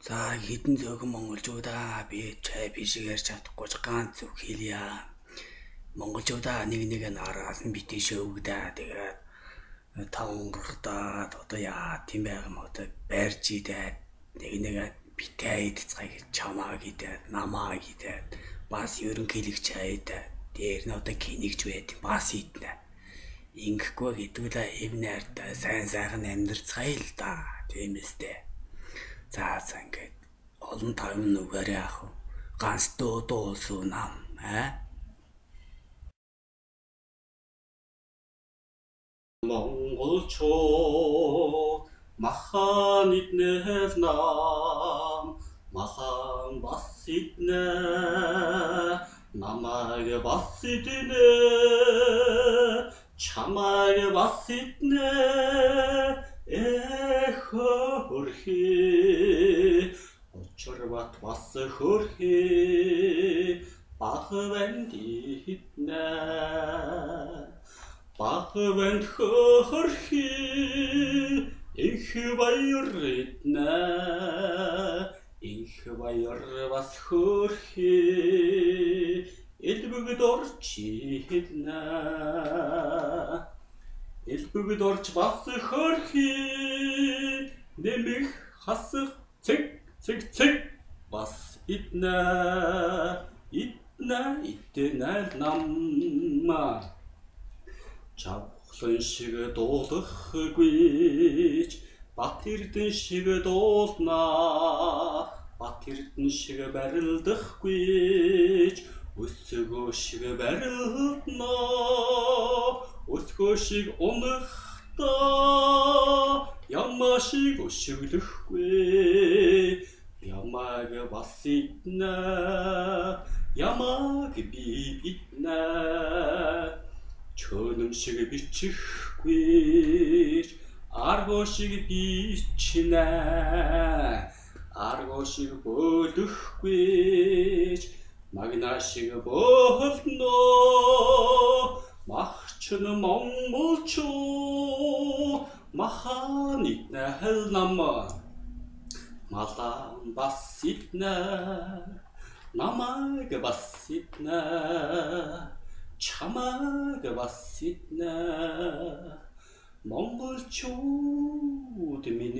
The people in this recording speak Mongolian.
За хэдэн зөөгөн монголчуудаа би чай бишгээр чадахгүй ч ганц үг хэлье. Монголчуудаа нэг нараас нь битгий шөвгдөө тэгээд тавангартаад одоо яа тийм байгаам одоо байрч идээд нэг битээ идцгай чамаа гэдэг намаа гэдэг бас ерөнхийлөгч хайдаа дээр нь одоо кинэгч байд бас иднэ. Ингэхгүй гэдгүүлээ эв найртай сайн сайхан амьдарцгаая л да. Тийм эстэй. За ингээд олон тавин нүгээрээ ах уу. Ганц дуу нам Монголчууд махан иднээр нам махан бас иднэ намайг бас иднэ чамайг бас иднэ хөрхи очор бат бас хөрхи багвэнд иднэ Багвэнд хөрхи их баяр иднэ их баяр бас хөрхи элбэгд орч иднэ элбэгд орч бас хөрхи нэмэх хасах цэг бас иднэ иднэ намма Чавхлан шиг дуулахгүйч бат эрдэн шиг дуулнаа бат эрдэн шиг барилдахгүйч өсгөө шиг барилднаа өсгөө шиг унахтаа ямаа шиг өшөглөхгүй ямааг бас иднэ ямааг би иднэ Чөнөм шиг бичихгүй арго шиг бичнэ арго шиг бөлөхгүй магна шиг бөлнө махчин монголчууд махан иднэ нам малан бас иднэ намайг бас иднэ чамайг бас иднэ монголчууд минь